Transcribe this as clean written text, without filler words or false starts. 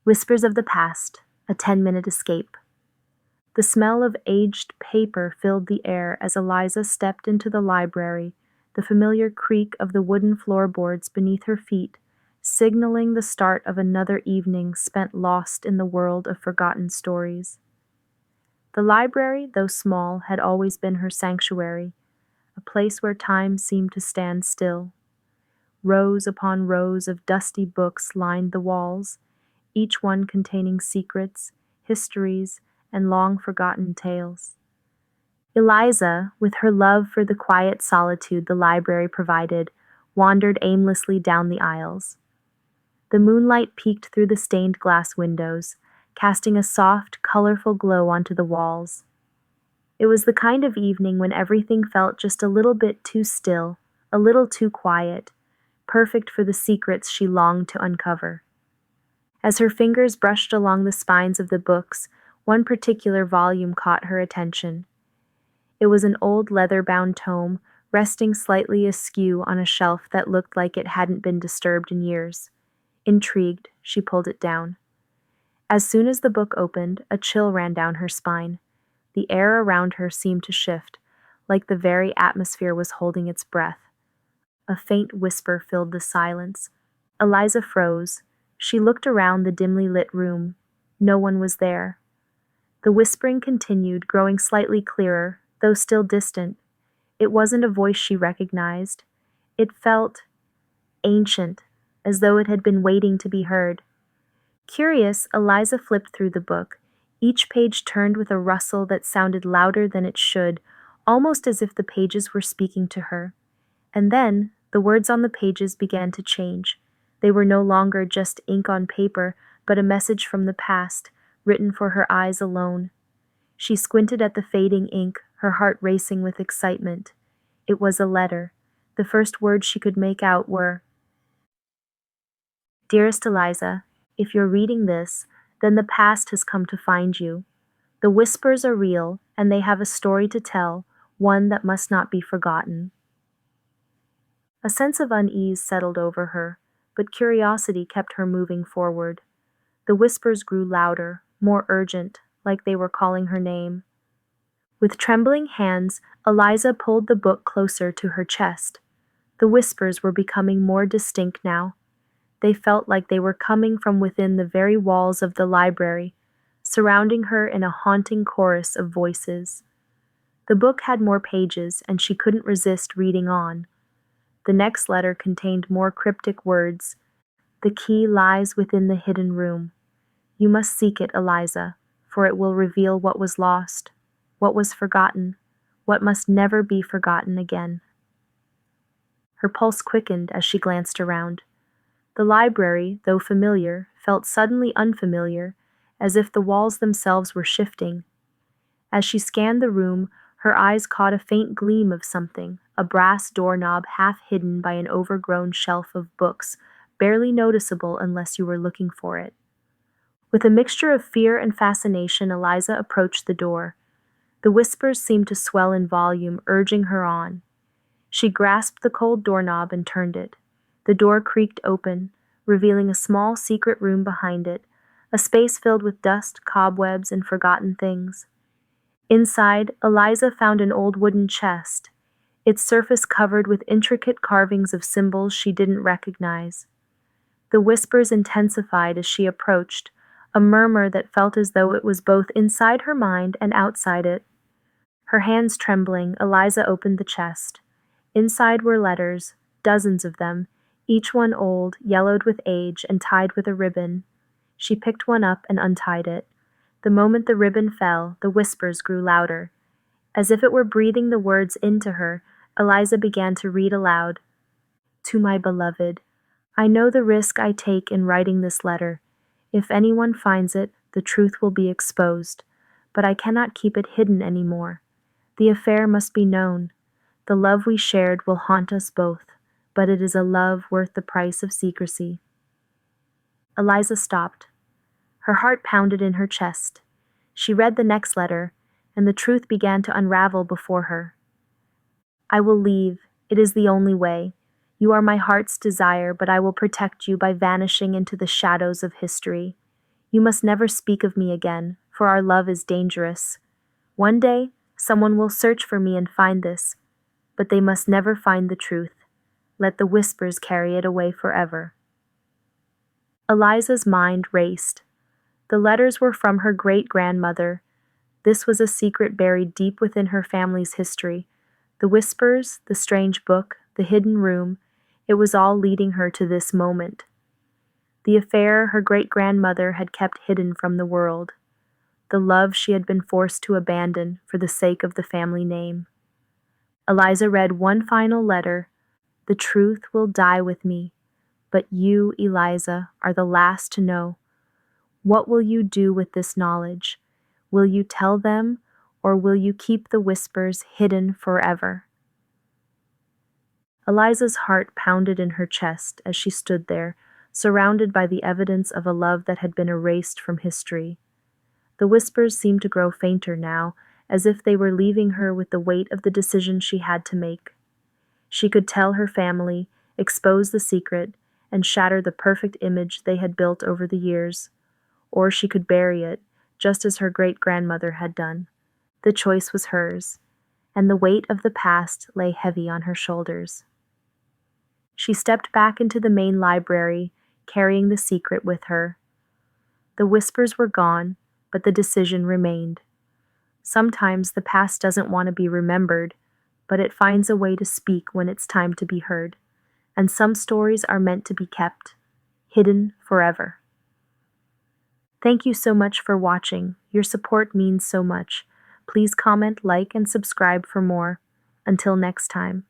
Whispers of the Past, a 10-minute escape. The smell of aged paper filled the air as Eliza stepped into the library, the familiar creak of the wooden floorboards beneath her feet, signaling the start of another evening spent lost in the world of forgotten stories. The library, though small, had always been her sanctuary, a place where time seemed to stand still. Rows upon rows of dusty books lined the walls, each one containing secrets, histories, and long-forgotten tales. Eliza, with her love for the quiet solitude the library provided, wandered aimlessly down the aisles. The moonlight peeked through the stained glass windows, casting a soft, colorful glow onto the walls. It was the kind of evening when everything felt just a little bit too still, a little too quiet, perfect for the secrets she longed to uncover. As her fingers brushed along the spines of the books, one particular volume caught her attention. It was an old leather-bound tome, resting slightly askew on a shelf that looked like it hadn't been disturbed in years. Intrigued, she pulled it down. As soon as the book opened, a chill ran down her spine. The air around her seemed to shift, like the very atmosphere was holding its breath. A faint whisper filled the silence. Eliza froze. She looked around the dimly lit room. No one was there. The whispering continued, growing slightly clearer, though still distant. It wasn't a voice she recognized. It felt ancient, as though it had been waiting to be heard. Curious, Eliza flipped through the book. Each page turned with a rustle that sounded louder than it should, almost as if the pages were speaking to her. And then, the words on the pages began to change. They were no longer just ink on paper, but a message from the past, written for her eyes alone. She squinted at the fading ink, her heart racing with excitement. It was a letter. The first words she could make out were, "Dearest Eliza, if you're reading this, then the past has come to find you. The whispers are real, and they have a story to tell, one that must not be forgotten." A sense of unease settled over her, but curiosity kept her moving forward. The whispers grew louder, more urgent, like they were calling her name. With trembling hands, Eliza pulled the book closer to her chest. The whispers were becoming more distinct now. They felt like they were coming from within the very walls of the library, surrounding her in a haunting chorus of voices. The book had more pages, and she couldn't resist reading on. The next letter contained more cryptic words. "The key lies within the hidden room. You must seek it, Eliza, for it will reveal what was lost, what was forgotten, what must never be forgotten again." Her pulse quickened as she glanced around. The library, though familiar, felt suddenly unfamiliar, as if the walls themselves were shifting. As she scanned the room, her eyes caught a faint gleam of something, a brass doorknob half hidden by an overgrown shelf of books, barely noticeable unless you were looking for it. With a mixture of fear and fascination, Eliza approached the door. The whispers seemed to swell in volume, urging her on. She grasped the cold doorknob and turned it. The door creaked open, revealing a small secret room behind it, a space filled with dust, cobwebs, and forgotten things. Inside, Eliza found an old wooden chest, its surface covered with intricate carvings of symbols she didn't recognize. The whispers intensified as she approached, a murmur that felt as though it was both inside her mind and outside it. Her hands trembling, Eliza opened the chest. Inside were letters, dozens of them, each one old, yellowed with age, and tied with a ribbon. She picked one up and untied it. The moment the ribbon fell, the whispers grew louder. As if it were breathing the words into her, Eliza began to read aloud. "To my beloved, I know the risk I take in writing this letter. If anyone finds it, the truth will be exposed. But I cannot keep it hidden anymore. The affair must be known. The love we shared will haunt us both, but it is a love worth the price of secrecy." Eliza stopped. Her heart pounded in her chest. She read the next letter, and the truth began to unravel before her. "I will leave. It is the only way. You are my heart's desire, but I will protect you by vanishing into the shadows of history. You must never speak of me again, for our love is dangerous. One day, someone will search for me and find this, but they must never find the truth. Let the whispers carry it away forever." Eliza's mind raced. The letters were from her great-grandmother. This was a secret buried deep within her family's history. The whispers, the strange book, the hidden room, it was all leading her to this moment. The affair her great-grandmother had kept hidden from the world. The love she had been forced to abandon for the sake of the family name. Eliza read one final letter. "The truth will die with me, but you, Eliza, are the last to know. What will you do with this knowledge? Will you tell them, or will you keep the whispers hidden forever?" Eliza's heart pounded in her chest as she stood there, surrounded by the evidence of a love that had been erased from history. The whispers seemed to grow fainter now, as if they were leaving her with the weight of the decision she had to make. She could tell her family, expose the secret, and shatter the perfect image they had built over the years. Or she could bury it, just as her great-grandmother had done. The choice was hers, and the weight of the past lay heavy on her shoulders. She stepped back into the main library, carrying the secret with her. The whispers were gone, but the decision remained. Sometimes the past doesn't want to be remembered, but it finds a way to speak when it's time to be heard. And some stories are meant to be kept, hidden forever. Thank you so much for watching. Your support means so much. Please comment, like, and subscribe for more. Until next time.